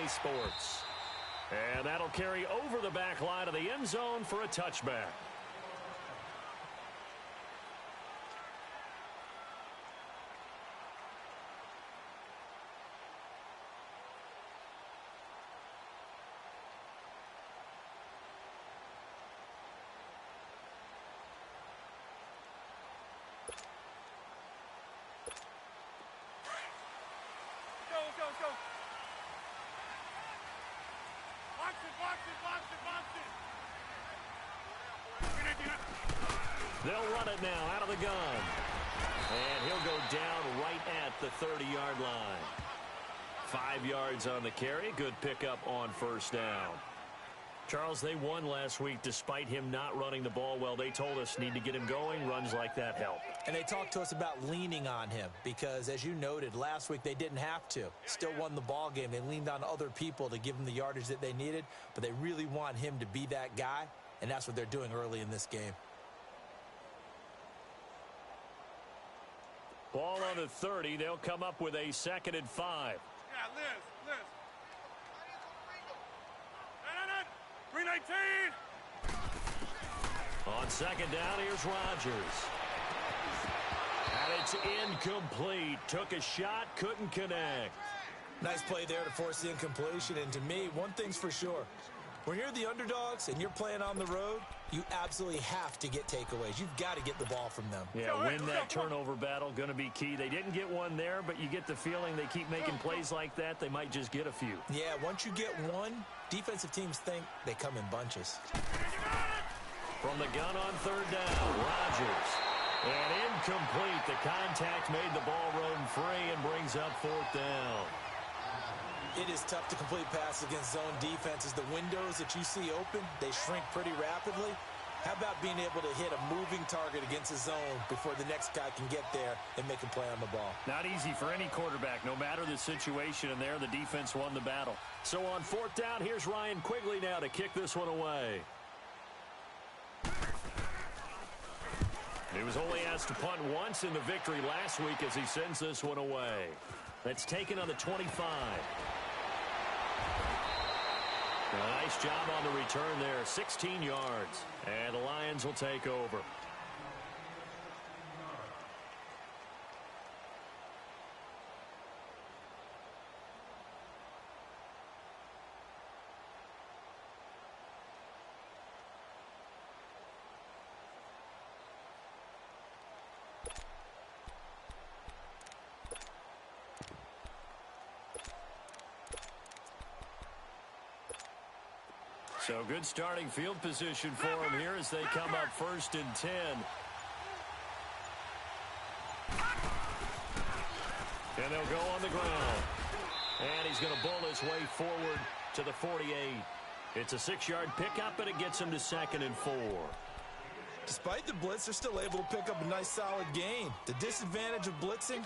EA Sports. And that'll carry over the back line of the end zone for a touchback. They'll run it now out of the gun. And he'll go down right at the 30-yard line. 5 yards on the carry. Good pickup on first down. Charles, they won last week despite him not running the ball well. They told us need to get him going. Runs like that help. And they talked to us about leaning on him because, as you noted, last week they didn't have to. Still won the ball game. They leaned on other people to give them the yardage that they needed, but they really want him to be that guy, and that's what they're doing early in this game. Ball on the 30. They'll come up with a 2nd and 5. Yeah, Liz. 319. On 2nd down, here's Rodgers. And it's incomplete. Took a shot, couldn't connect. Nice play there to force the incompletion. And to me, one thing's for sure. When you're the underdogs and you're playing on the road, you absolutely have to get takeaways. You've got to get the ball from them. Yeah, win that turnover battle, going to be key. They didn't get one there, but you get the feeling they keep making plays like that, they might just get a few. Yeah, once you get one, defensive teams think they come in bunches. From the gun on 3rd down, Rodgers. And incomplete. The contact made the ball roam free and brings up 4th down. It is tough to complete passes against zone defenses. The windows that you see open, they shrink pretty rapidly. How about being able to hit a moving target against a zone before the next guy can get there and make a play on the ball? Not easy for any quarterback, no matter the situation, and there the defense won the battle. So on 4th down, here's Ryan Quigley now to kick this one away. He was only asked to punt once in the victory last week as he sends this one away. That's taken on the 25. A nice job on the return there, 16 yards. And the Lions will take over. So good starting field position for them here as they come up 1st and 10. And they'll go on the ground. And he's going to bull his way forward to the 48. It's a 6-yard pickup, and it gets him to 2nd and 4. Despite the blitz, they're still able to pick up a nice solid gain. The disadvantage of blitzing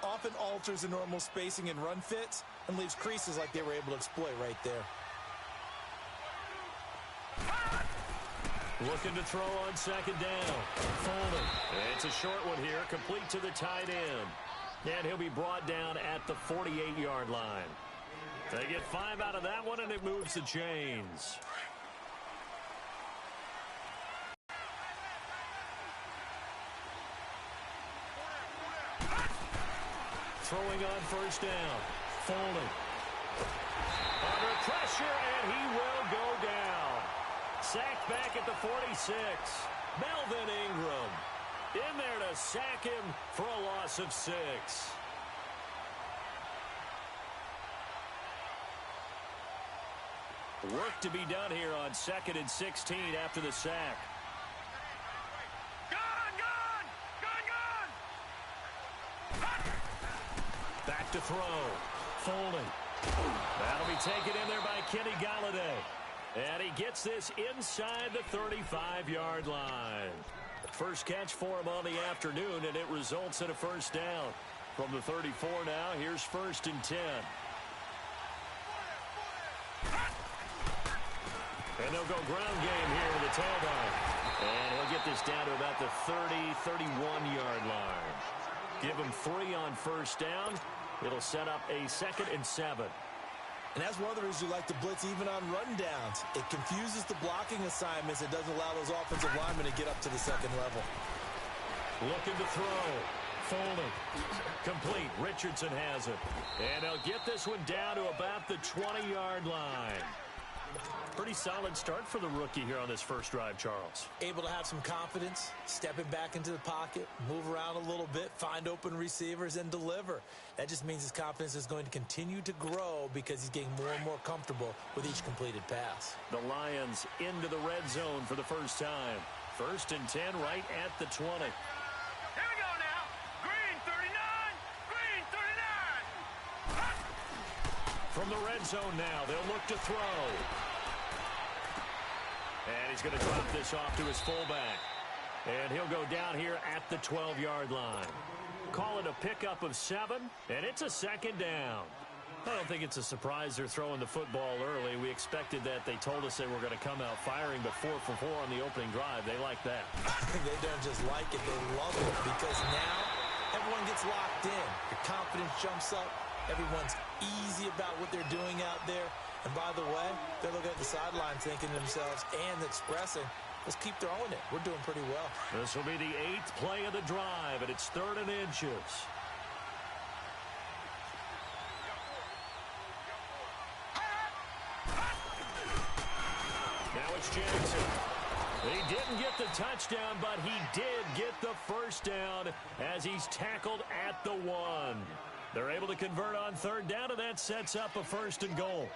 often alters the normal spacing and run fits and leaves creases like they were able to exploit right there. Looking to throw on 2nd down. Folding. It's a short one here, complete to the tight end. And he'll be brought down at the 48-yard line. They get 5 out of that one, and it moves the chains. Throwing on 1st down. Folding. Under pressure, and he will go down. Sacked back at the 46. Melvin Ingram in there to sack him for a loss of 6. Work to be done here on 2nd and 16 after the sack. Back to throw. Folding. That'll be taken in there by Kenny Galladay. And he gets this inside the 35-yard line. First catch for him on the afternoon, and it results in a 1st down. From the 34 now, here's 1st and 10. And they'll go ground game here to the tailback. And he'll get this down to about the 31-yard line. Give him 3 on 1st down. It'll set up a 2nd and 7. And that's one of the reasons you like to blitz even on rundowns. It confuses the blocking assignments. It doesn't allow those offensive linemen to get up to the second level. Looking to throw. Folding. Complete. Richardson has it. And they'll get this one down to about the 20-yard line. Pretty solid start for the rookie here on this first drive, Charles. Able to have some confidence, stepping back into the pocket, move around a little bit, find open receivers, and deliver. That just means his confidence is going to continue to grow because he's getting more and more comfortable with each completed pass. The Lions into the red zone for the first time. 1st and 10 right at the 20. Here we go now. Green 39. Green 39. Hot. From the red zone now, they'll look to throw. And he's going to drop this off to his fullback. And he'll go down here at the 12-yard line. Call it a pickup of 7, and it's a 2nd down. I don't think it's a surprise they're throwing the football early. We expected that. They told us they were going to come out firing, but 4 for 4 on the opening drive. They like that. They don't just like it, they love it, because now everyone gets locked in. Your confidence jumps up. Everyone's easy about what they're doing out there. And by the way, they're looking at the sideline thinking to themselves and expressing, let's keep throwing it. We're doing pretty well. This will be the 8th play of the drive, and it's 3rd and inches. Now it's Jackson. He didn't get the touchdown, but he did get the first down as he's tackled at the 1. They're able to convert on 3rd down, and that sets up a 1st and goal.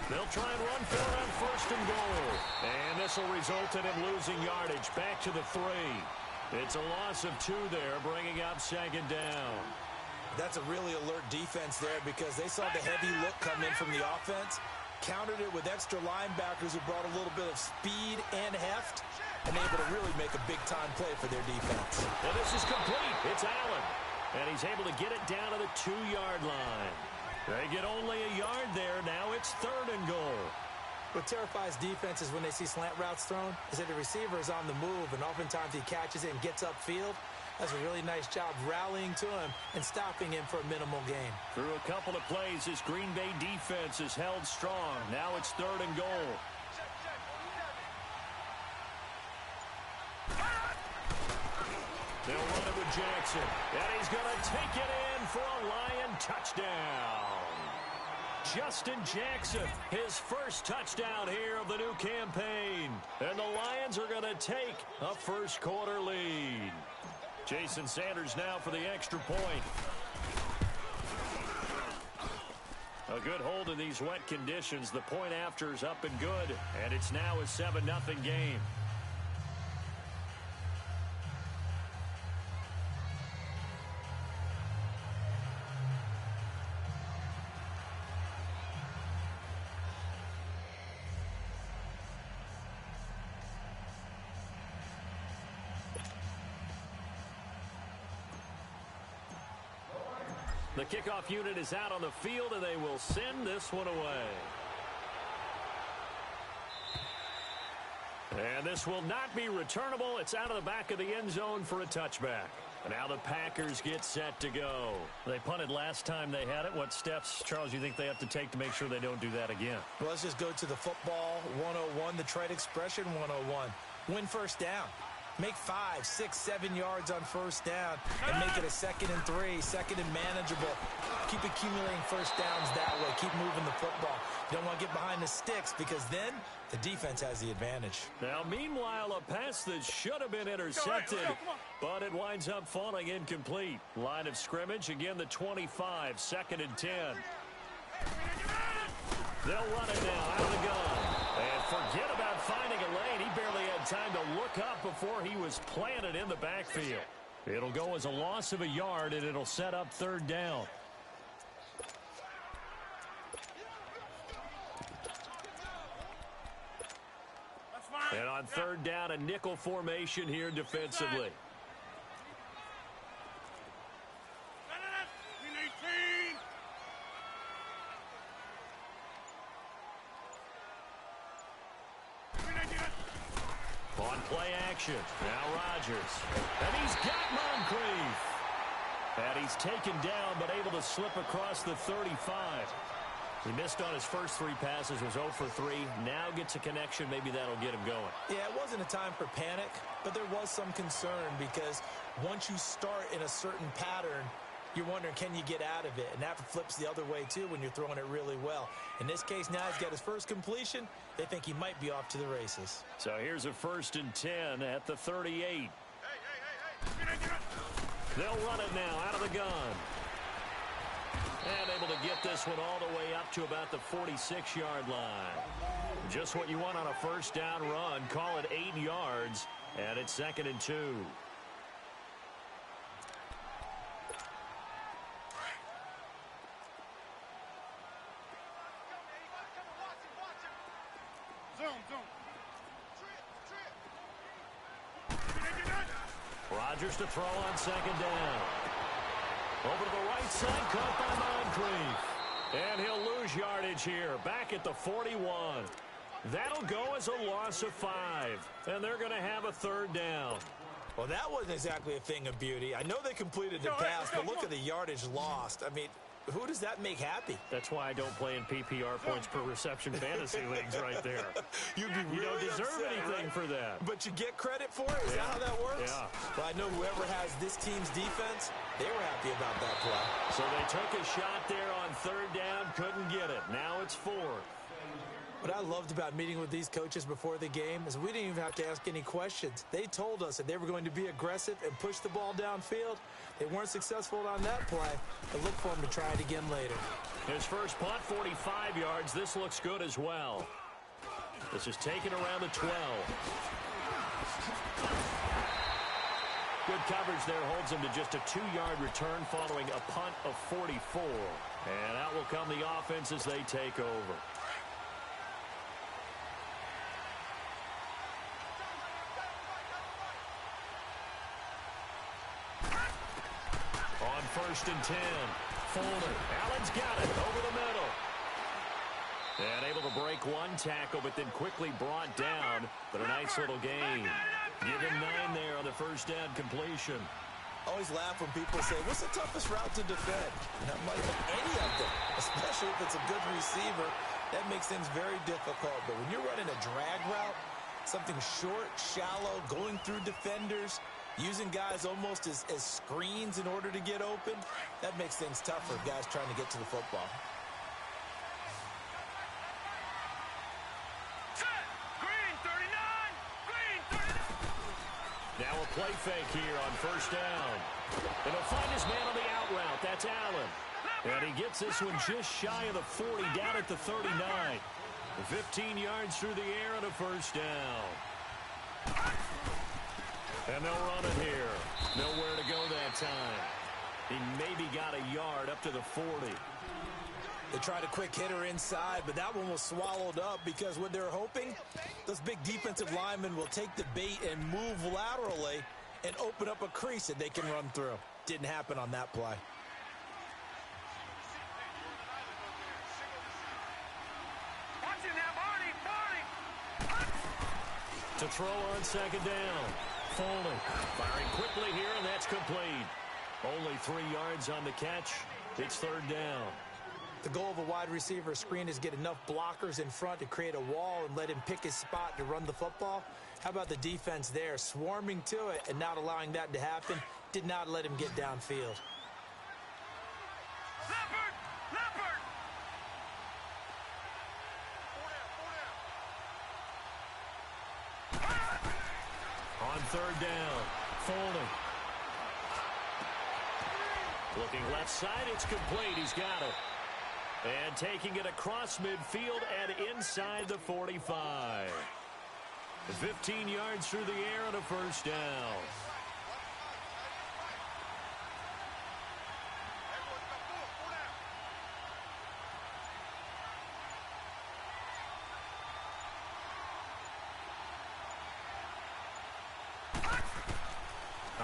They'll try and run for it on 1st and goal. And this will result in him losing yardage back to the 3. It's a loss of 2 there, bringing up 2nd down. That's a really alert defense there because they saw the heavy look come in from the offense, countered it with extra linebackers who brought a little bit of speed and heft, and able to really make a big-time play for their defense. And this is complete. It's Allen. And he's able to get it down to the 2-yard line. They get only a yard there. Now it's 3rd and goal. What terrifies defenses when they see slant routes thrown is that the receiver is on the move, and oftentimes he catches it and gets upfield. That's a really nice job rallying to him and stopping him for a minimal gain. Through a couple of plays, this Green Bay defense is held strong. Now it's 3rd and goal. They'll run it with Jackson. And he's going to take it in for a Lion touchdown. Justin Jackson, his first touchdown here of the new campaign. And the Lions are going to take a first-quarter lead. Jason Sanders now for the extra point. A good hold in these wet conditions. The point after is up and good. And it's now a 7-0 game. The kickoff unit is out on the field, and they will send this one away. And this will not be returnable. It's out of the back of the end zone for a touchback. And now the Packers get set to go. They punted last time they had it. What steps, Charles, you think they have to take to make sure they don't do that again? Well, let's just go to the football 101, the trade expression 101. Win first down. Make 5, 6, 7 yards on first down and make it a 2nd and 3, 2nd and manageable. Keep accumulating first downs that way. Keep moving the football. You don't want to get behind the sticks because then the defense has the advantage. Now, meanwhile, a pass that should have been intercepted, but it winds up falling incomplete. Line of scrimmage, again, the 25, 2nd and 10. They'll run it now out of the gun. And forget about finding a lane. He barely had time to look up before he was planted in the backfield. It'll go as a loss of a yard, and it'll set up 3rd down. And on third down, a nickel formation here defensively. On play action, now Rodgers. And he's got Moncrief. And he's taken down, but able to slip across the 35. He missed on his first 3 passes, was 0 for 3. Now gets a connection. Maybe that'll get him going. Yeah, it wasn't a time for panic, but there was some concern because once you start in a certain pattern, you're wondering, can you get out of it? And that flips the other way, too, when you're throwing it really well. In this case, now he's got his first completion. They think he might be off to the races. So here's a 1st and 10 at the 38. They'll run it now out of the gun. And able to get this one all the way up to about the 46-yard line. Just what you want on a first down run. Call it 8 yards, and it's 2nd and 2. Rodgers to throw on 2nd down. Over to the right side, caught by Moncrief. And he'll lose yardage here, back at the 41. That'll go as a loss of 5. And they're going to have a 3rd down. Well, that wasn't exactly a thing of beauty. I know they completed the pass, but look at the yardage lost. I mean, who does that make happy? That's why I don't play in PPR points per reception fantasy leagues right there. You'd be really you don't deserve upset, anything right? for that. But you get credit for it? Is that how that works? Yeah. Well, I know whoever has this team's defense, they were happy about that play. So they took a shot there on 3rd down, couldn't get it. Now it's 4th. What I loved about meeting with these coaches before the game is we didn't even have to ask any questions. They told us that they were going to be aggressive and push the ball downfield. They weren't successful on that play, but look for them to try it again later. His first punt, 45 yards. This looks good as well. This is taken around the 12. Good coverage there holds him to just a 2-yard return following a punt of 44. And out will come the offense as they take over. On 1st and 10. Fuller. Allen's got it over the middle. And able to break one tackle, but then quickly brought down. But a nice little gain. Give him 9 there on the first down completion. Always laugh when people say, what's the toughest route to defend? And I'm like, any of them, especially if it's a good receiver. That makes things very difficult. But when you're running a drag route, something short, shallow, going through defenders, using guys almost as screens in order to get open, that makes things tough for guys trying to get to the football. Now a play fake here on first down. And he'll find his man on the out route. That's Allen. And he gets this one just shy of the 40, down at the 39. 15 yards through the air and a first down. And they'll run it here. Nowhere to go that time. He maybe got a yard up to the 40. They tried a quick hitter inside, but that one was swallowed up because what they're hoping, those big defensive linemen will take the bait and move laterally and open up a crease that they can run through. Didn't happen on that play. To throw on second down. Foley firing quickly here, and that's complete. Only 3 yards on the catch. It's third down. The goal of a wide receiver screen is get enough blockers in front to create a wall and let him pick his spot to run the football. How about the defense there, swarming to it and not allowing that to happen? Did not let him get downfield. On third down, Foley. Looking left side, it's complete. He's got it. And taking it across midfield and inside the 45. 15 yards through the air and a first down.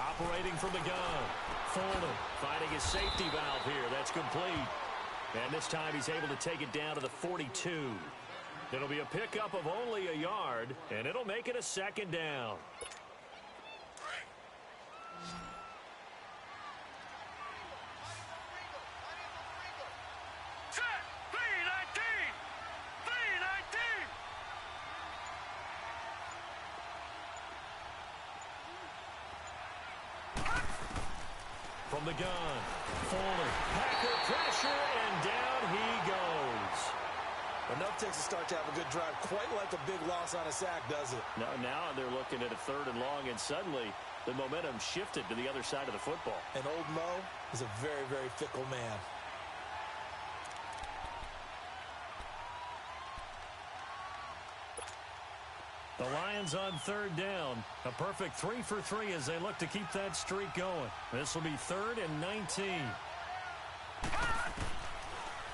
Operating from the gun. Fuller finding his safety valve here. That's complete. And this time he's able to take it down to the 42. It'll be a pickup of only a yard, and it'll make it a second down. Set. 319. 319. From the gun, Fuller, Packer pressure, and down he goes. Enough takes a start to have a good drive. Quite like a big loss on a sack, does it? Now they're looking at a 3rd and long, and suddenly the momentum shifted to the other side of the football. And old Mo is a very, very fickle man. The Lions on 3rd down. A perfect 3 for 3 as they look to keep that streak going. This will be 3rd and 19.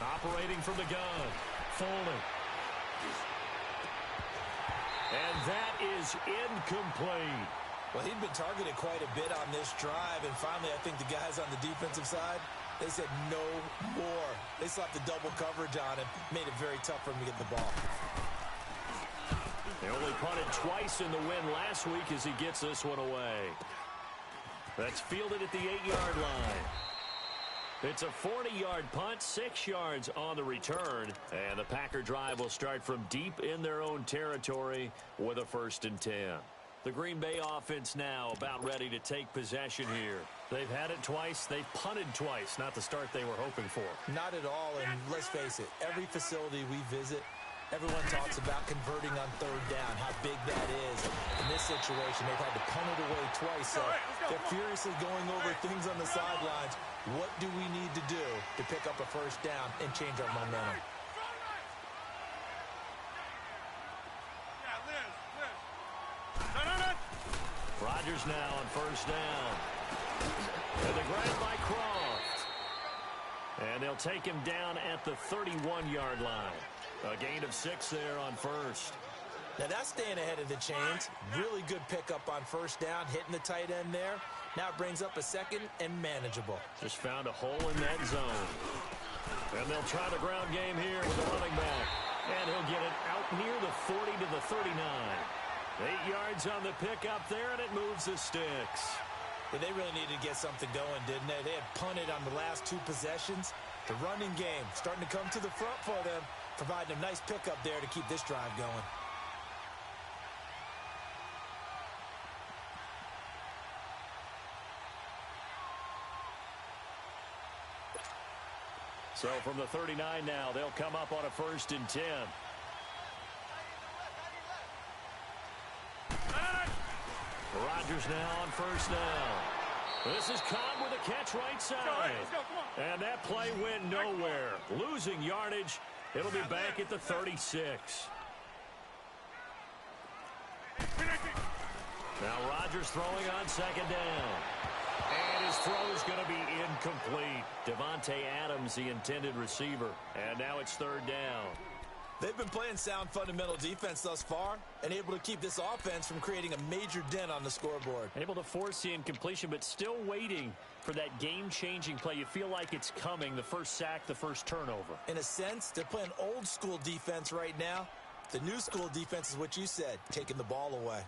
Operating from the gun. Fuller. And that is incomplete. Well, he'd been targeted quite a bit on this drive, and finally I think the guys on the defensive side, they said no more. They slapped the double coverage on him, made it very tough for him to get the ball. They only punted twice in the win last week as he gets this one away. That's fielded at the 8-yard line. It's a 40-yard punt, 6 yards on the return, and the Packer drive will start from deep in their own territory with a 1st and 10. The Green Bay offense now about ready to take possession here. They've had it twice. They've punted twice. Not the start they were hoping for. Not at all, and let's face it, every facility we visit, everyone talks about converting on 3rd down, how big that is. In this situation, they've had to punt it away twice, so they're furiously going over things on the sidelines. What do we need to do to pick up a 1st down and change our momentum? Rodgers now on 1st down. And the grab by Croft. And they'll take him down at the 31-yard line. A gain of 6 there on 1st. Now that's staying ahead of the chains. Really good pickup on 1st down, hitting the tight end there. Now it brings up a 2nd and manageable. Just found a hole in that zone. And they'll try the ground game here with the running back. And he'll get it out near the 40 to the 39. 8 yards on the pickup there, and it moves the sticks. But they really needed to get something going, didn't they? They had punted on the last 2 possessions. The running game starting to come to the front for them, providing a nice pickup there to keep this drive going. So from the 39 now, they'll come up on a 1st and 10. Rodgers now on 1st down. This is Cobb with a catch right side. And that play went nowhere. Losing yardage. It'll be back at the 36. Now Rodgers throwing on 2nd down. And his throw is going to be incomplete. Devontae Adams, the intended receiver. And now it's 3rd down. They've been playing sound fundamental defense thus far and able to keep this offense from creating a major dent on the scoreboard. Able to force the incompletion, but still waiting for that game-changing play. You feel like it's coming, the first sack, the first turnover. In a sense, they're playing old-school defense right now. The new school defense is what you said, taking the ball away.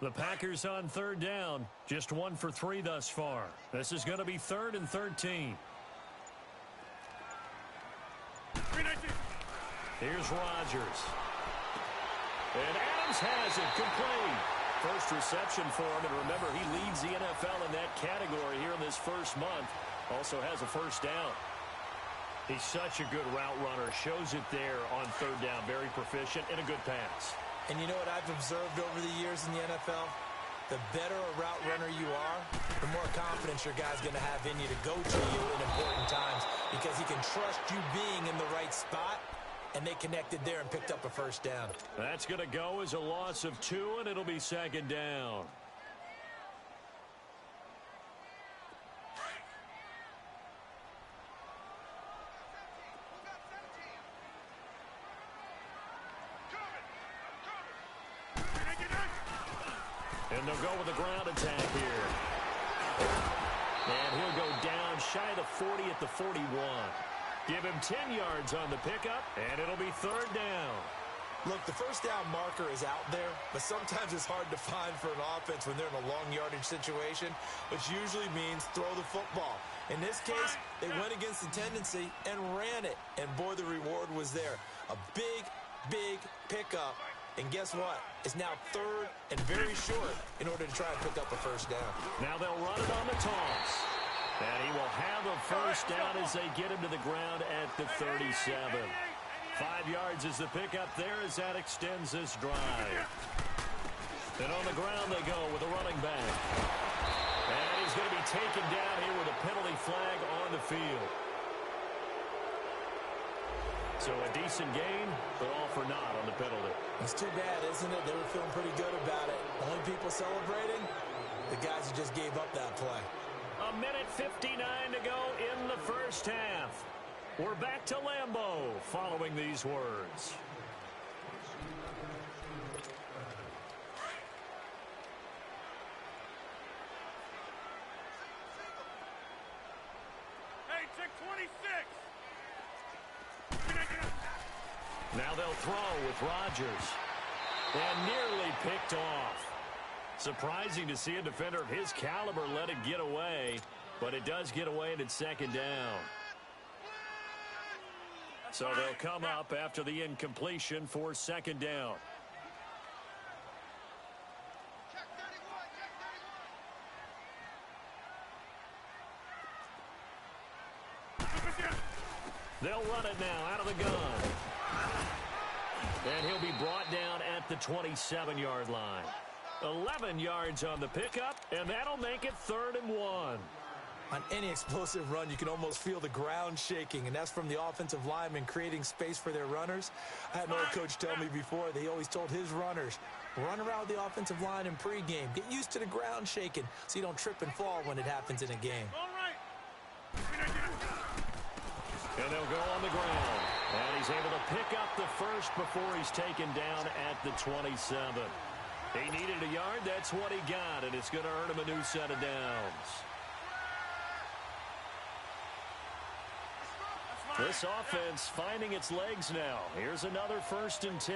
The Packers on 3rd down. Just 1 for 3 thus far. This is going to be 3rd and 13. Here's Rodgers. And Adams has it complete. First reception for him, and remember, he leads the NFL in that category here in this first month. Also has a 1st down. He's such a good route runner. Shows it there on 3rd down. Very proficient and a good pass. And you know what I've observed over the years in the NFL? The better a route runner you are, the more confidence your guy's going to have in you to go to you in important times because he can trust you being in the right spot, and they connected there and picked up a 1st down. That's going to go as a loss of 2, and it'll be 2nd down. And they'll go with a ground attack here. And he'll go down shy of the 40 at the 41. Give him 10 yards on the pickup, and it'll be third down. Look, the first down marker is out there, but sometimes it's hard to find for an offense when they're in a long yardage situation, which usually means throw the football. In this case, they went against the tendency and ran it, and boy, the reward was there. A big, big pickup, and guess what? It's now third and very short in order to try and pick up a first down. Now they'll run it on the toss. And he will have a first down as they get him to the ground at the 37. 5 yards is the pickup there as that extends this drive. And on the ground they go with a running back. And he's going to be taken down here with a penalty flag on the field. So a decent gain, but all for naught on the penalty. It's too bad, isn't it? They were feeling pretty good about it. Only people celebrating, the guys who just gave up that play. A minute 59 to go in the first half. We're back to Lambeau following these words. Hey, check 26. Now they'll throw with Rodgers. And nearly picked off. Surprising to see a defender of his caliber let it get away, but it does get away and it's second down. So they'll come up after the incompletion for second down. They'll run it now out of the gun. And he'll be brought down at the 27-yard line. 11 yards on the pickup, and that'll make it 3rd and 1. On any explosive run, you can almost feel the ground shaking, and that's from the offensive linemen creating space for their runners. I had an old coach tell me before, they always told his runners, run around the offensive line in pregame. Get used to the ground shaking so you don't trip and fall when it happens in a game. All right. And they'll go on the ground. And he's able to pick up the first before he's taken down at the 27. He needed a yard. That's what he got, and it's going to earn him a new set of downs. This offense finding its legs now. Here's another 1st and 10.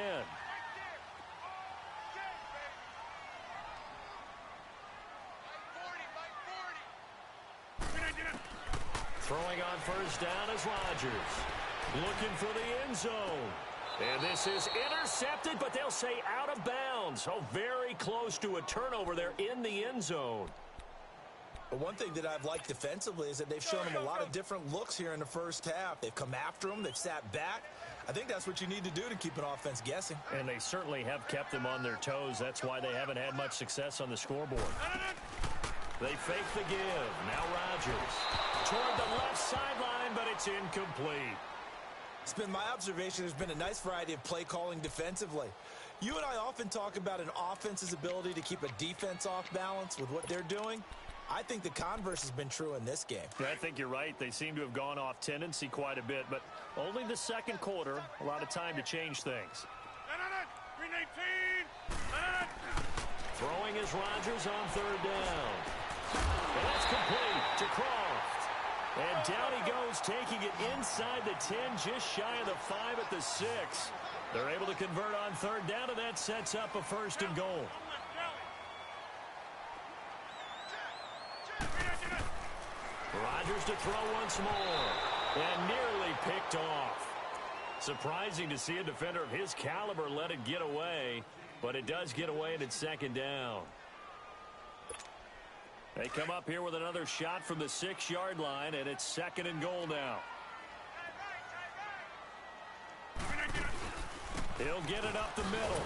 Throwing on first down is Rodgers. Looking for the end zone. And this is intercepted, but they'll say out of bounds. Oh, very close to a turnover there in the end zone. But one thing that I've liked defensively is that they've shown him a lot of different looks here in the first half. They've come after him. They've sat back. I think that's what you need to do to keep an offense guessing. And they certainly have kept them on their toes. That's why they haven't had much success on the scoreboard. They fake the give. Now Rodgers toward the left sideline, but it's incomplete. It's been my observation there's been a nice variety of play calling defensively. You and I often talk about an offense's ability to keep a defense off balance with what they're doing. I think the converse has been true in this game. I think you're right. They seem to have gone off tendency quite a bit, but only the second quarter, a lot of time to change things. Green 18. Throwing is Rodgers on 3rd down. And that's complete to Croft. And down he goes, taking it inside the 10, just shy of the 5 at the 6. They're able to convert on 3rd down, and that sets up a 1st and goal. Rodgers to throw once more, and nearly picked off. Surprising to see a defender of his caliber let it get away, but it does get away, and it's 2nd down. They come up here with another shot from the 6-yard line, and it's 2nd and goal now. He'll get it up the middle.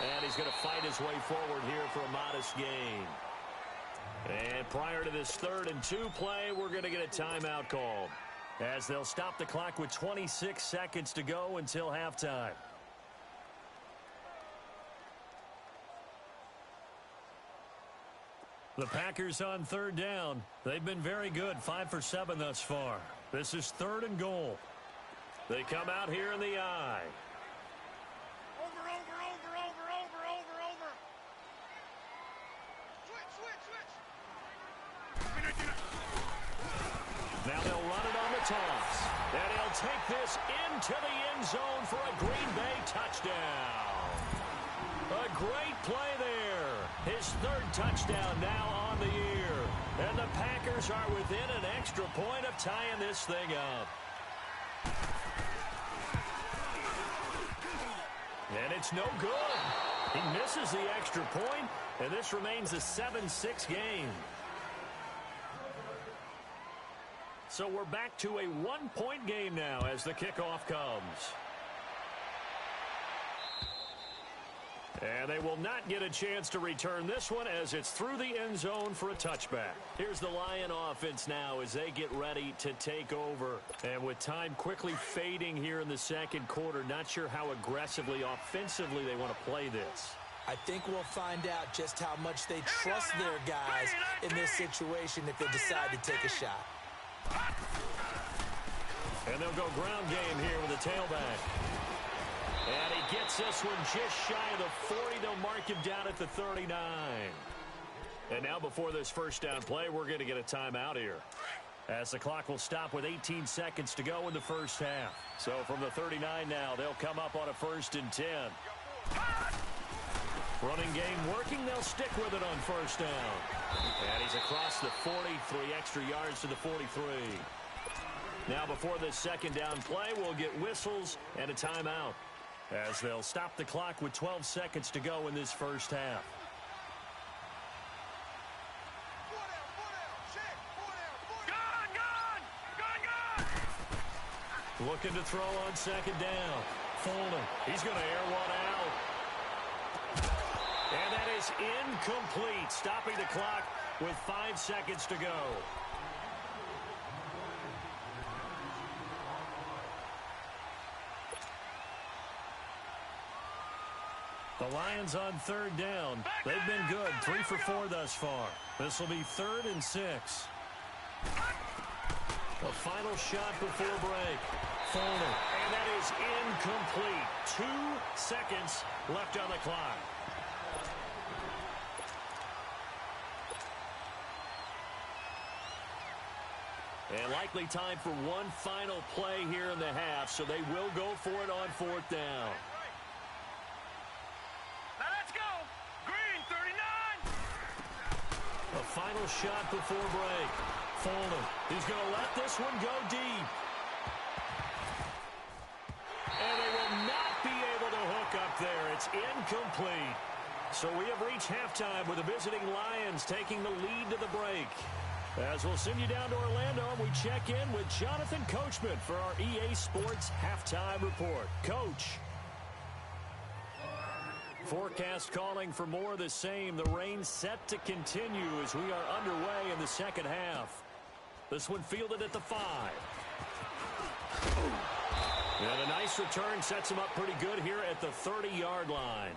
And he's going to fight his way forward here for a modest gain. And prior to this 3rd and 2 play, we're going to get a timeout called, as they'll stop the clock with 26 seconds to go until halftime. The Packers on 3rd down. They've been very good, 5 for 7 thus far. This is 3rd and goal. They come out here in the eye. Over. Now they'll run it on the toss. And he'll take this into the end zone for a Green Bay touchdown. A great play there. His third touchdown now on the year. And the Packers are within an extra point of tying this thing up. And it's no good. He misses the extra point, and this remains a 7-6 game. So we're back to a one-point game now as the kickoff comes. And they will not get a chance to return this one as it's through the end zone for a touchback. Here's the Lion offense now as they get ready to take over. And with time quickly fading here in the second quarter, not sure how aggressively, offensively they want to play this. I think we'll find out just how much they trust their guys in this situation if they decide to take a shot. And they'll go ground game here with a tailback. And he gets this one just shy of the 40. They'll mark him down at the 39. And now before this first down play, we're going to get a timeout here, as the clock will stop with 18 seconds to go in the first half. So from the 39 now, they'll come up on a 1st and 10. Running game working. They'll stick with it on first down. And he's across the 40, 3 extra yards to the 43. Now before this second down play, we'll get whistles and a timeout, as they'll stop the clock with 12 seconds to go in this first half. Looking to throw on second down. Folding. He's going to air one out. And that is incomplete, stopping the clock with 5 seconds to go. The Lions on third down. They've been good, 3 for 4 thus far. This will be 3rd and 6. A final shot before break. Folding. And that is incomplete. 2 seconds left on the clock. And likely time for one final play here in the half, so they will go for it on 4th down. Now let's go. Green 39. A final shot before break. Folding. He's going to let this one go deep. And they will not be able to hook up there. It's incomplete. So we have reached halftime with the visiting Lions taking the lead to the break. As we'll send you down to Orlando, and we check in with Jonathan Coachman for our EA Sports Halftime Report. Coach. Forecast calling for more of the same. The rain set to continue as we are underway in the second half. This one fielded at the 5. And a nice return sets him up pretty good here at the 30-yard line.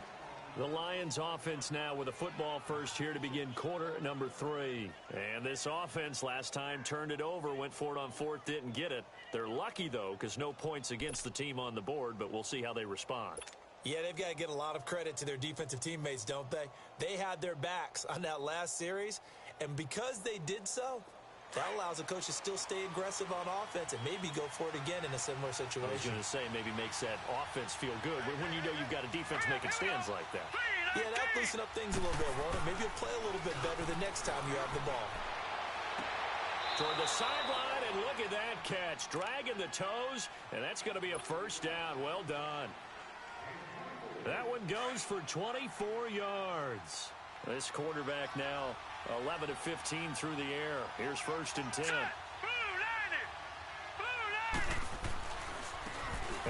The Lions offense now with a football first here to begin quarter number 3. And this offense last time turned it over, went for it on 4th, didn't get it. They're lucky, though, because no points against the team on the board, but we'll see how they respond. Yeah, they've got to get a lot of credit to their defensive teammates, don't they? They had their backs on that last series, and because they did so, that allows the coach to still stay aggressive on offense and maybe go for it again in a similar situation. I was going to say maybe makes that offense feel good when you know you've got a defense making stands like that. Yeah, that'll loosen up things a little bit, won't it? Maybe you'll play a little bit better the next time you have the ball. Toward the sideline, and look at that catch. Dragging the toes, and that's going to be a first down. Well done. That one goes for 24 yards. This quarterback now 11 of 15 through the air. Here's 1st and 10.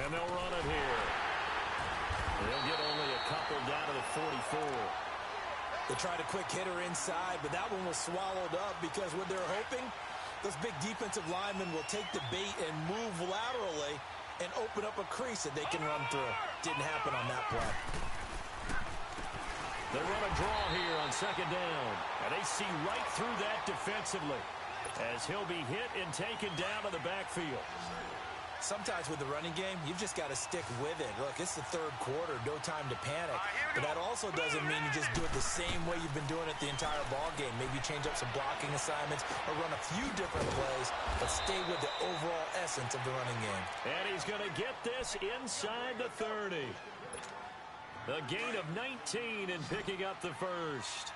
And they'll run it here. They'll get only a couple down to the 44. They tried a quick hitter inside, but that one was swallowed up because what they're hoping, those big defensive linemen will take the bait and move laterally and open up a crease that they can run through. Didn't happen on that play. They run a draw here on second down, and they see right through that defensively as he'll be hit and taken down to the backfield. Sometimes with the running game, you've just got to stick with it. Look, it's the third quarter, no time to panic. But that also doesn't mean you just do it the same way you've been doing it the entire ball game. Maybe change up some blocking assignments or run a few different plays, but stay with the overall essence of the running game. And he's going to get this inside the 30. A gain of 19 and picking up the first.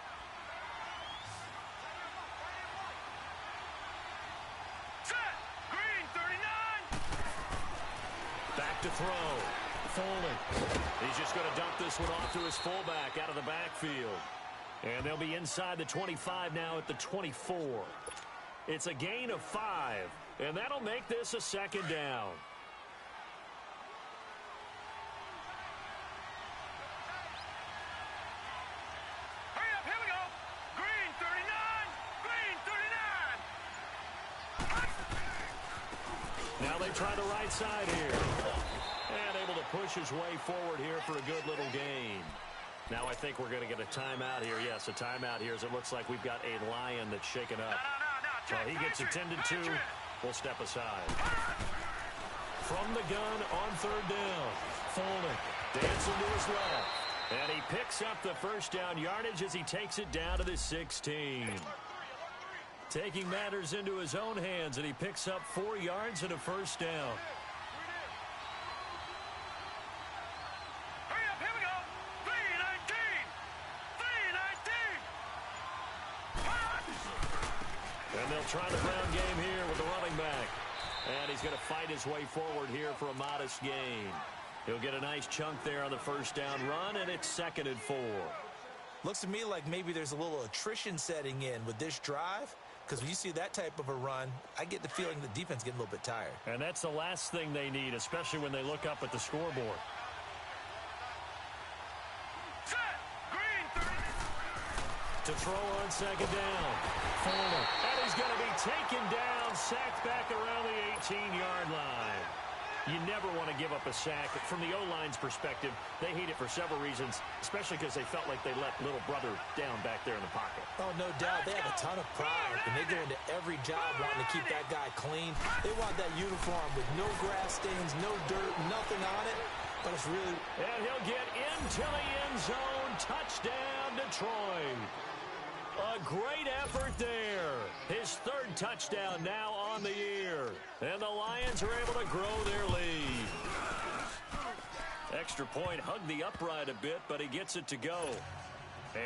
Back to throw. Foley. He's just going to dump this one off to his fullback out of the backfield. And they'll be inside the 25 now at the 24. It's a gain of 5, and that'll make this a second down. Hurry up, here we go. Green 39. Green 39. Now they try the right side here. And able to push his way forward here for a good little gain. Now I think we're going to get a timeout here. Yes, a timeout here as it looks like we've got a Lion that's shaken up. No. Well, he gets attended to. We'll step aside. From the gun on third down. Foley dancing to his left. And he picks up the first down yardage as he takes it down to the 16. Taking matters into his own hands, and he picks up 4 yards and a first down. Hurry up, here we go. 3-19. 3-19. And they'll try the ground game here with the running back. And he's going to fight his way forward here for a modest gain. He'll get a nice chunk there on the first down run, and it's 2nd and 4. Looks to me like maybe there's a little attrition setting in with this drive. Because when you see that type of a run, I get the feeling the defense getting a little bit tired. And that's the last thing they need, especially when they look up at the scoreboard. Set. Green 30. To throw on second down. Foley. And he's going to be taken down, sacked back around the 18-yard line. You never want to give up a sack. From the O-line's perspective, they hate it for several reasons, especially because they felt like they let little brother down back there in the pocket. Oh, no doubt. They have a ton of pride, and they go into every job wanting to keep that guy clean. They want that uniform with no grass stains, no dirt, nothing on it. But it's really... And he'll get into the end zone. Touchdown, Detroit. A great effort there. His 3rd touchdown now on the year. And the Lions are able to grow their lead. Extra point hugged the upright a bit, but he gets it to go.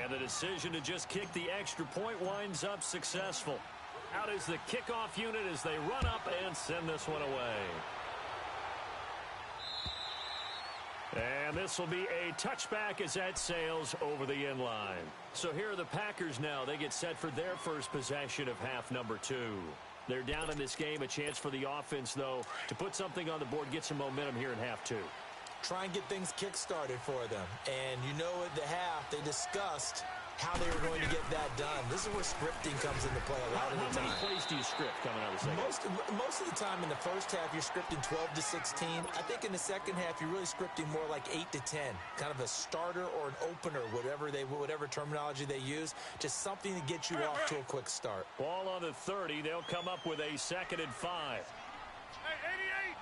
And the decision to just kick the extra point winds up successful. Out is the kickoff unit as they run up and send this one away. And this will be a touchback as that sails over the end line. So here are the Packers now. They get set for their first possession of half number 2. They're down in this game. A chance for the offense, though, to put something on the board, get some momentum here in half 2. Try and get things kick-started for them. And you know at the half, they discussed how they were going to get that done. This is where scripting comes into play a lot of the time. How many plays do you script coming out of the second? Most of the time in the first half, you're scripting 12 to 16. I think in the second half, you're really scripting more like 8 to 10. Kind of a starter or an opener, whatever terminology they use. Just something to get you off to a quick start. Ball on the 30. They'll come up with a 2nd and 5. Hey, 88.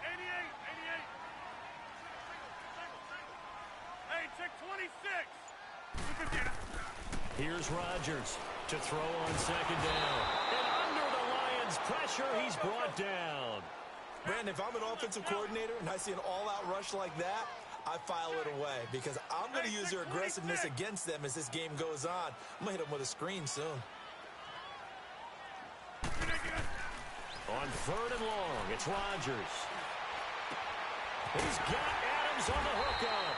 Hey, check 26. Here's Rodgers to throw on second down. And under the Lions' pressure, he's brought down. Brandon, if I'm an offensive coordinator and I see an all-out rush like that, I file it away because I'm going to use their aggressiveness against them as this game goes on. I'm going to hit them with a screen soon. On 3rd and long, it's Rodgers. He's got Adams on the hookup.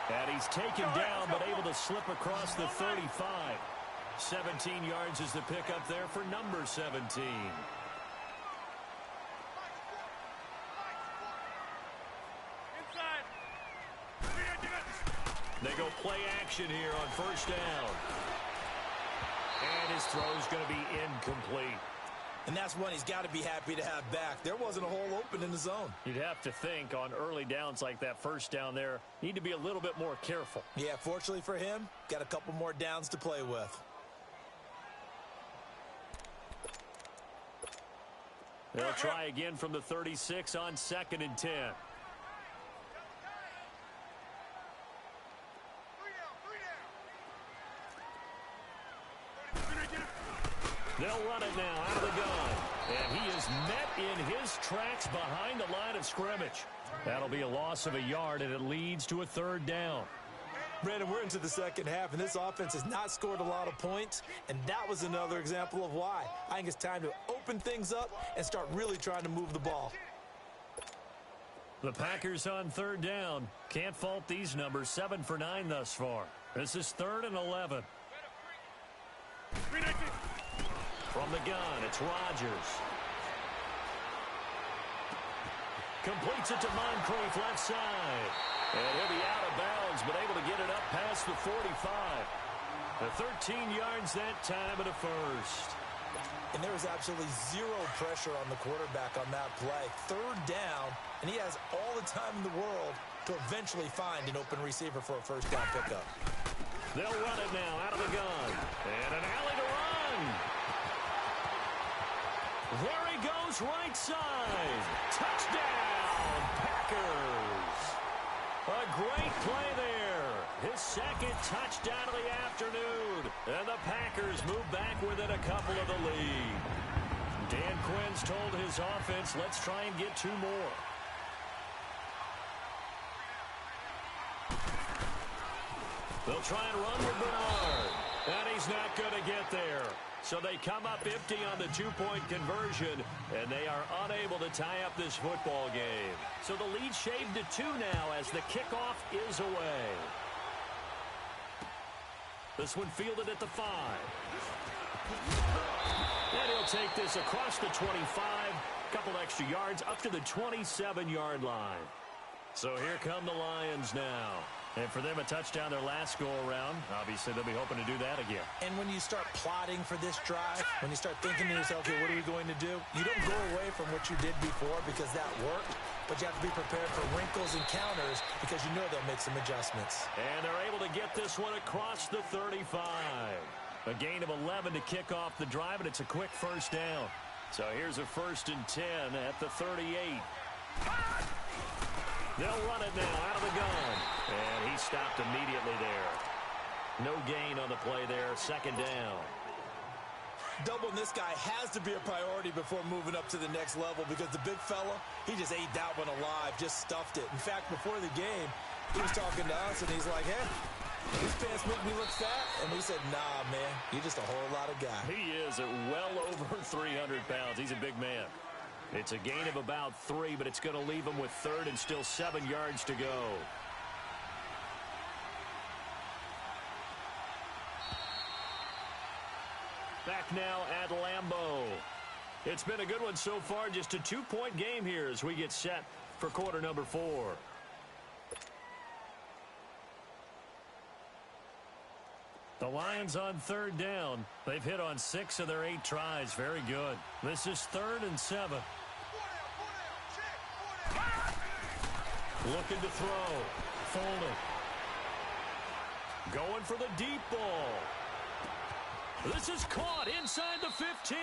And he's taken down, but able to slip across the 35. 17 yards is the pickup there for number 17. They go play action here on first down. And his throw's going to be incomplete. And that's one he's got to be happy to have back. There wasn't a hole open in the zone. You'd have to think on early downs like that first down there, need to be a little bit more careful. Yeah, fortunately for him, got a couple more downs to play with. They'll try again from the 36 on 2nd and 10. They'll run it now out of the gun. And he is met in his tracks behind the line of scrimmage. That'll be a loss of a yard, and it leads to a 3rd down. Brandon, we're into the second half, and this offense has not scored a lot of points, and that was another example of why. I think it's time to open things up and start really trying to move the ball. The Packers on 3rd down. Can't fault these numbers. 7 for 9 thus far. This is 3rd and 11. From the gun, it's Rodgers. Completes it to Moncrief left side. And he'll be out of bounds, but able to get it up past the 45. The 13 yards that time and a first. And there was absolutely zero pressure on the quarterback on that play. 3rd down, and he has all the time in the world to eventually find an open receiver for a first down pickup. They'll run it now out of the gun. And an alley to run. There he goes, right side. Touchdown, Packers. A great play there. His 2nd touchdown of the afternoon. And the Packers move back within a couple of the lead. Dan Quinn's told his offense, let's try and get 2 more. They'll try and run with Bernard. And he's not going to get there. So they come up empty on the 2-point conversion, and they are unable to tie up this football game. So the lead shaved to 2 now as the kickoff is away. This one fielded at the 5. And he'll take this across the 25, a couple extra yards up to the 27-yard line. So here come the Lions now. And for them, a touchdown their last go-around. Obviously, they'll be hoping to do that again. And when you start plotting for this drive, when you start thinking to yourself, okay, what are we going to do? You don't go away from what you did before because that worked, but you have to be prepared for wrinkles and counters because you know they'll make some adjustments. And they're able to get this one across the 35. A gain of 11 to kick off the drive, and it's a quick first down. So here's a 1st and 10 at the 38. They'll run it now out of the gun. And he stopped immediately there. No gain on the play there. 2nd down. Doubling this guy has to be a priority before moving up to the next level because the big fella, he just ate that one alive, just stuffed it. In fact, before the game, he was talking to us, and he's like, hey, these pants make me look fat. And we said, nah, man, you're just a whole lot of guy. He is at well over 300 pounds. He's a big man. It's a gain of about 3, but it's going to leave him with 3rd and still 7 yards to go. Back now at Lambeau. It's been a good one so far. Just a 2-point game here as we get set for quarter number 4. The Lions on 3rd down. They've hit on 6 of their 8 tries. Very good. This is 3rd and 7. Looking to throw. Folding. Going for the deep ball. This is caught inside the 15.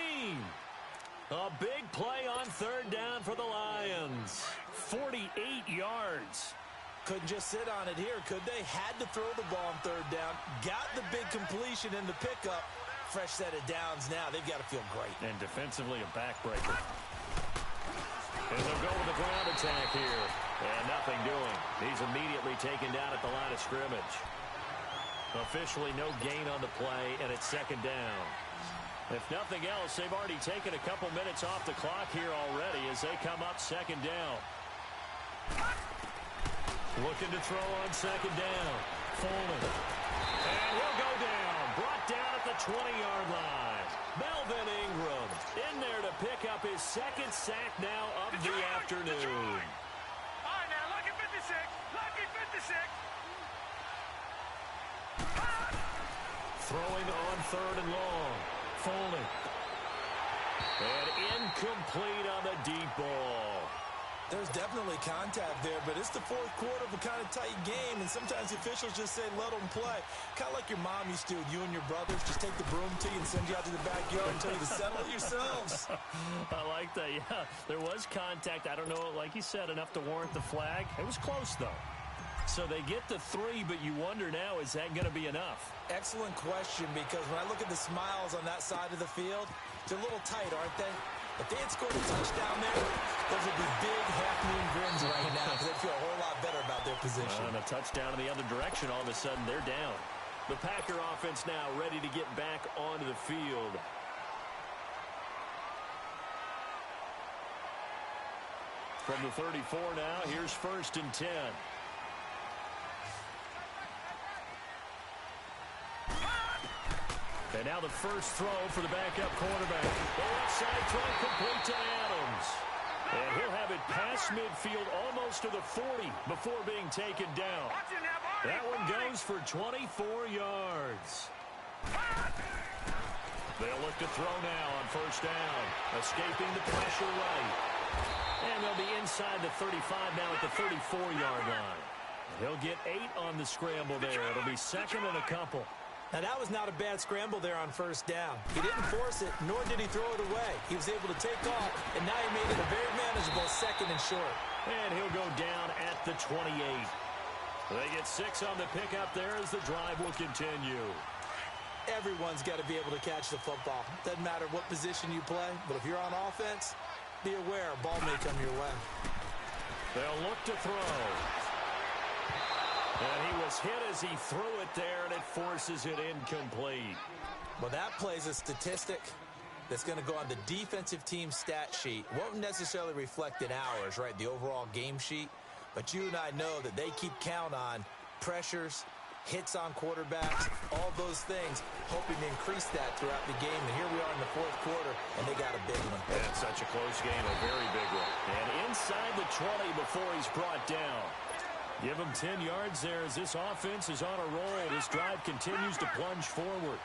A big play on 3rd down for the Lions. 48 yards. Couldn't just sit on it here, could they? Had to throw the ball on 3rd down. Got the big completion in the pickup. Fresh set of downs now. They've got to feel great. And defensively, a backbreaker. And they'll go with the ground attack here. And nothing doing. He's immediately taken down at the line of scrimmage. Officially no gain on the play, and it's 2nd down. If nothing else, they've already taken a couple minutes off the clock here already as they come up 2nd down. Looking to throw on 2nd down. Folding. And he'll go down. Brought down at the 20-yard line. Melvin Ingram in there to pick up his 2nd sack now of the afternoon. All right, now, lucky 56. Lucky 56. Throwing on 3rd and long. Folding. And incomplete on the deep ball. There's definitely contact there, but it's the fourth quarter of a kind of tight game, and sometimes the officials just say, let them play. Kind of like your mom used to with you and your brothers. Just take the broom to you and send you out to the backyard and tell you to settle it yourselves. I like that, yeah. There was contact. I don't know, like you said, enough to warrant the flag. It was close, though. So they get the 3, but you wonder now, is that going to be enough? Excellent question, because when I look at the smiles on that side of the field, they're a little tight, aren't they? If they had scored a touchdown there, those would be big half-moon grins right now because they'd feel a whole lot better about their position. And a touchdown in the other direction, all of a sudden they're down. The Packer offense now ready to get back onto the field. From the 34 now, here's 1st and 10. And now the first throw for the backup quarterback. The left side throw complete to Adams. And he'll have it past midfield almost to the 40 before being taken down. That one goes for 24 yards. They'll look to throw now on 1st down. Escaping the pressure right. And they'll be inside the 35 now at the 34-yard line. He'll get 8 on the scramble there. It'll be 2nd and a couple. Now, that was not a bad scramble there on 1st down. He didn't force it, nor did he throw it away. He was able to take off, and now he made it a very manageable 2nd and short. And he'll go down at the 28. They get 6 on the pickup there as the drive will continue. Everyone's got to be able to catch the football. Doesn't matter what position you play, but if you're on offense, be aware a ball may come your way. They'll look to throw. And he was hit as he threw it there, and it forces it incomplete. Well, that plays a statistic that's going to go on the defensive team stat sheet. Won't necessarily reflect in ours, right, the overall game sheet. But you and I know that they keep count on pressures, hits on quarterbacks, all those things, hoping to increase that throughout the game. And here we are in the 4th quarter, and they got a big one. And such a close game, a very big one. And inside the 20 before he's brought down. Give him 10 yards there as this offense is on a roll. This drive continues to plunge forward.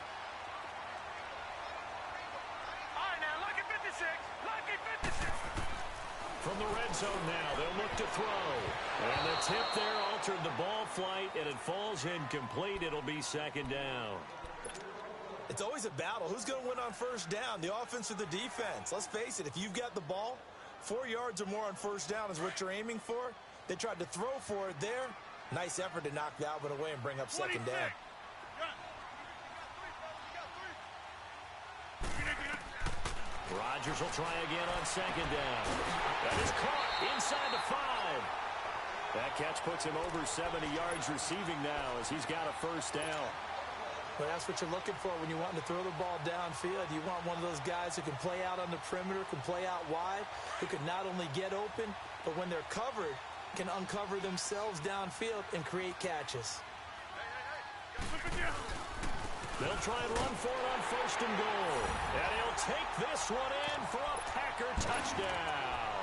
All right, now, lucky 56. Lucky 56. From the red zone now, they'll look to throw. And the tip there altered the ball flight, and it falls incomplete. It'll be 2nd down. It's always a battle. Who's going to win on 1st down, the offense or the defense? Let's face it, if you've got the ball, 4 yards or more on 1st down is what you're aiming for. They tried to throw for it there. Nice effort to knock Dalvin away and bring up 2nd down. Rodgers will try again on 2nd down. That is caught inside the 5. That catch puts him over 70 yards receiving now as he's got a 1st down. Well, that's what you're looking for when you're wanting to throw the ball downfield. You want one of those guys who can play out on the perimeter, can play out wide, who can not only get open, but when they're covered, can uncover themselves downfield and create catches. They'll try and run for it on 1st and goal. And he'll take this one in for a Packer touchdown.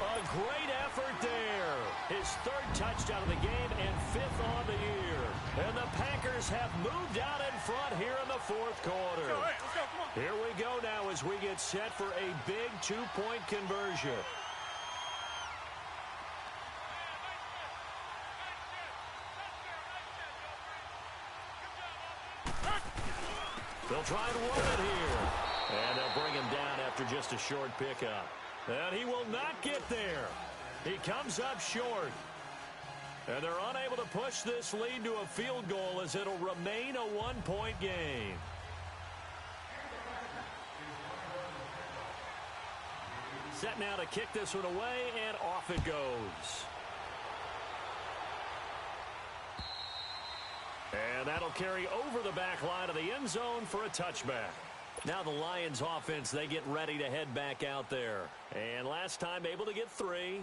A great effort there. His 3rd touchdown of the game and 5th on the year. And the Packers have moved out in front here in the 4th quarter. Let's go, come on. Here we go now as we get set for a big 2-point conversion. They'll try and run it here. And they'll bring him down after just a short pickup. And he will not get there. He comes up short. And they're unable to push this lead to a field goal as it'll remain a 1-point game. Set now to kick this one away, and off it goes. And that'll carry over the back line of the end zone for a touchback. Now the Lions offense, they get ready to head back out there. And last time able to get 3.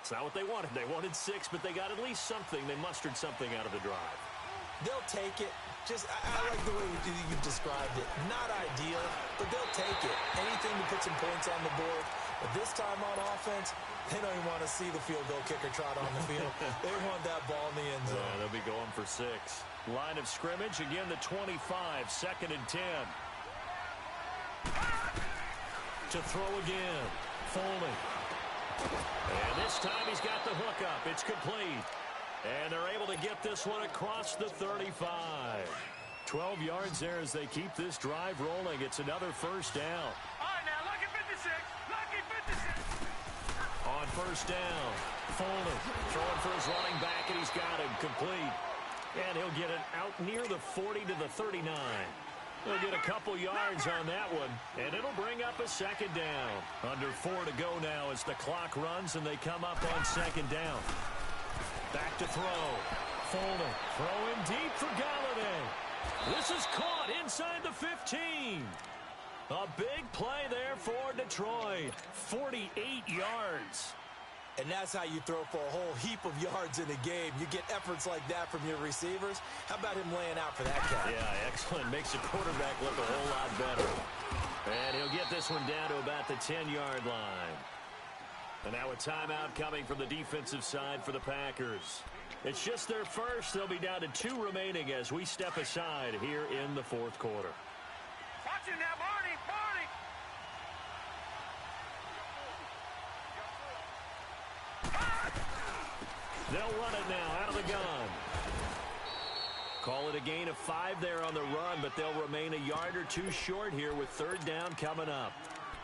It's not what they wanted. They wanted 6, but they got at least something. They mustered something out of the drive. They'll take it. I like the way you've described it. Not ideal, but they'll take it. Anything to put some points on the board. But this time on offense, they don't even want to see the field goal kicker trot on the field. They want that ball in the end zone. Yeah, they'll be going for 6. Line of scrimmage, again the 25, 2nd and 10. To throw again. Foley. And this time he's got the hook up. It's complete. And they're able to get this one across the 35. 12 yards there as they keep this drive rolling. It's another first down. All right, now, lucky 56. Lucky 56. On first down, Fuller throwing for his running back, and he's got him complete. And he'll get it out near the 40 to the 39. He'll get a couple yards on that one, and it'll bring up a second down. Under 4 to go now as the clock runs, and they come up on second down. Back to throw. Fuller throwing deep for Galladay. This is caught inside the 15. A big play there for Detroit. 48 yards. And that's how you throw for a whole heap of yards in a game. You get efforts like that from your receivers. How about him laying out for that cat? Yeah, excellent. Makes the quarterback look a whole lot better. And he'll get this one down to about the 10-yard line. And now a timeout coming from the defensive side for the Packers. It's just their first. They'll be down to 2 remaining as we step aside here in the fourth quarter. Watch it now, Barney. Barney. They'll run it now out of the gun. Call it a gain of 5 there on the run, but they'll remain a yard or 2 short here with third down coming up.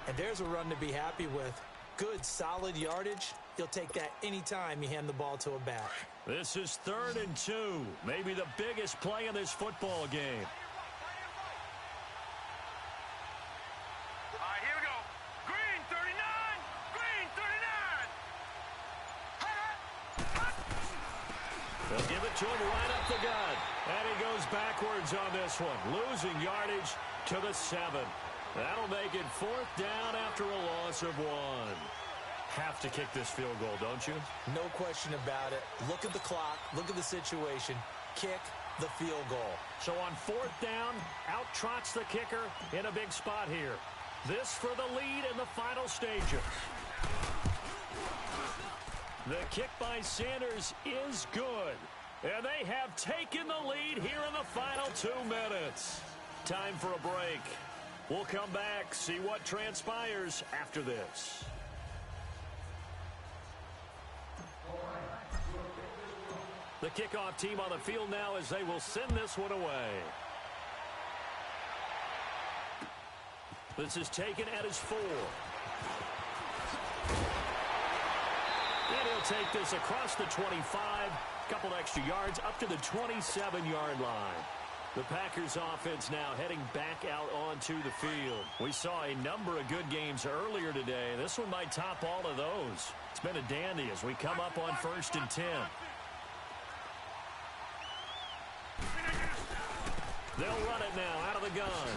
And there's a run to be happy with. Good, solid yardage. You'll take that anytime you hand the ball to a back. This is 3rd and 2. Maybe the biggest play in this football game. All right, here we go. Green 39. Green 39. They'll give it to him right up the gut. And he goes backwards on this one, losing yardage to the 7. That'll make it 4th down after a loss of 1. Have to kick this field goal, don't you? No question about it. Look at the clock. Look at the situation. Kick the field goal. So on 4th down, out trots the kicker in a big spot here. This for the lead in the final stages. The kick by Sanders is good. And they have taken the lead here in the final 2 minutes. Time for a break. We'll come back, see what transpires after this. The kickoff team on the field now as they will send this one away. This is taken at his 4. And he'll take this across the 25. Couple extra yards up to the 27-yard line. The Packers offense now heading back out onto the field. We saw a number of good games earlier today. This one might top all of those. It's been a dandy as we come up on 1st and 10. They'll run it now out of the gun.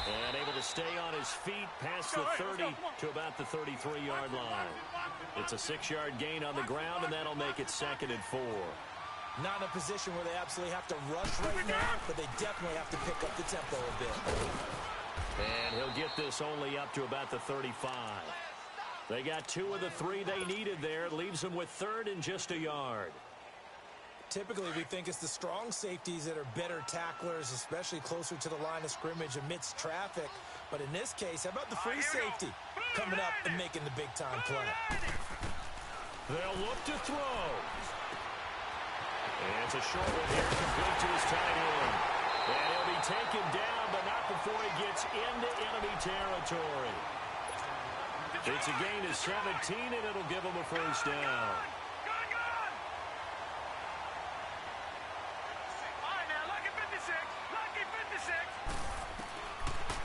And able to stay on his feet past the 30 to about the 33-yard line. It's a 6-yard gain on the ground, and that'll make it 2nd and 4. Not in a position where they absolutely have to rush right now, but they definitely have to pick up the tempo a bit. And he'll get this only up to about the 35. They got 2 of the 3 they needed there. It leaves them with 3rd and just a yard. Typically, we think it's the strong safeties that are better tacklers, especially closer to the line of scrimmage amidst traffic. But in this case, how about the free safety coming up and making the big-time play? They'll look to throw. And it's a short one here, complete to his tight end. And he'll be taken down, but not before he gets into enemy territory. It's a gain of 17, and it'll give him a first down.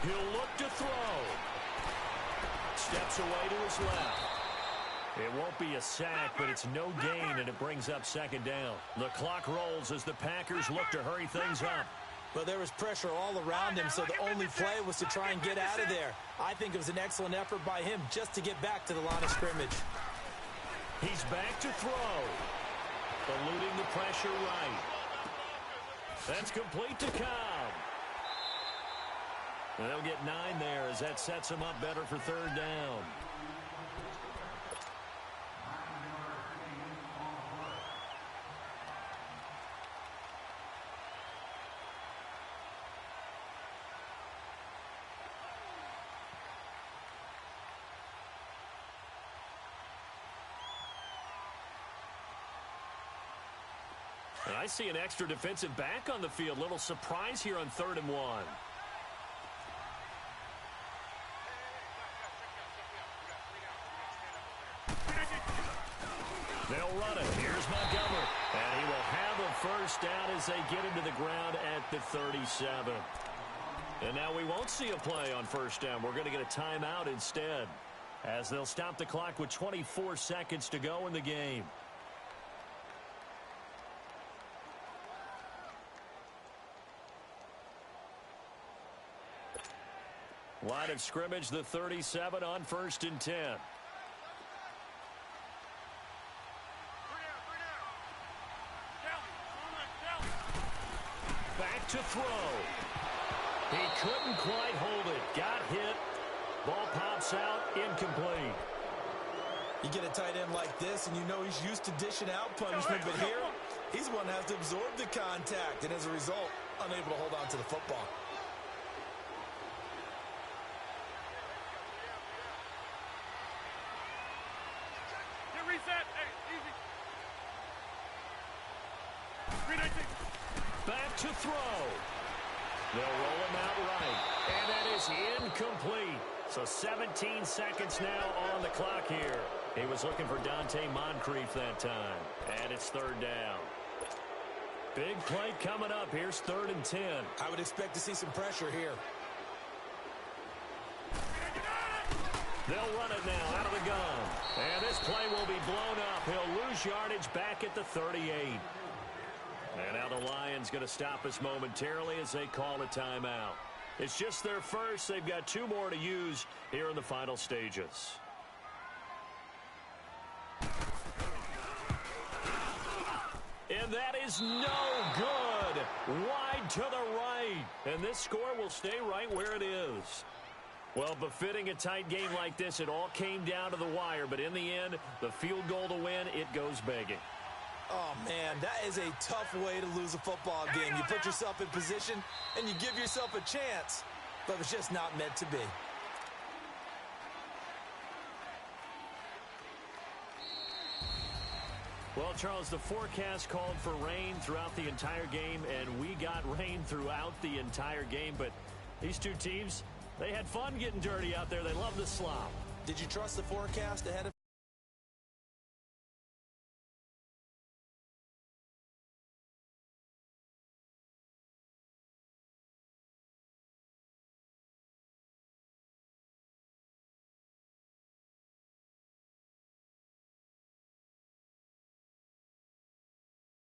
He'll look to throw. Steps away to his left. It won't be a sack, but it's no gain, and it brings up 2nd down. The clock rolls as the Packers look to hurry things up. Well, there was pressure all around him, so the only play was to try and get out of there. I think it was an excellent effort by him just to get back to the line of scrimmage. He's back to throw. Eluding the pressure right. That's complete to Cobb. And they'll get 9 there as that sets him up better for 3rd down. And I see an extra defensive back on the field. Little surprise here on 3rd and 1. They'll run it. Here's Montgomery. And he will have a first down as they get into the ground at the 37. And now we won't see a play on first down. We're going to get a timeout instead, as they'll stop the clock with 24 seconds to go in the game. Line of scrimmage, the 37 on 1st and 10. Back to throw. He couldn't quite hold it. Got hit. Ball pops out, incomplete. You get a tight end like this, and you know he's used to dishing out punishment, but here, he's the one that has to absorb the contact, and as a result, unable to hold on to the football. Reset. Hey, easy. Back to throw. They'll roll him out right. And that is incomplete. So 17 seconds now on the clock here. He was looking for Dante Moncrief that time. And it's 3rd down. Big play coming up. Here's 3rd and 10. I would expect to see some pressure here. They'll run it now out of the gun. And this play will be blown up. He'll lose yardage back at the 38. And now the Lions going to stop us momentarily as they call a timeout. It's just their first. They've got 2 more to use here in the final stages. And that is no good. Wide to the right. And this score will stay right where it is. Well, befitting a tight game like this, it all came down to the wire. But in the end, the field goal to win, it goes begging. Oh, man, that is a tough way to lose a football game. You put yourself in position, and you give yourself a chance. But it's just not meant to be. Well, Charles, the forecast called for rain throughout the entire game, and we got rain throughout the entire game. But these two teams, they had fun getting dirty out there. They love the slop. Did you trust the forecast ahead of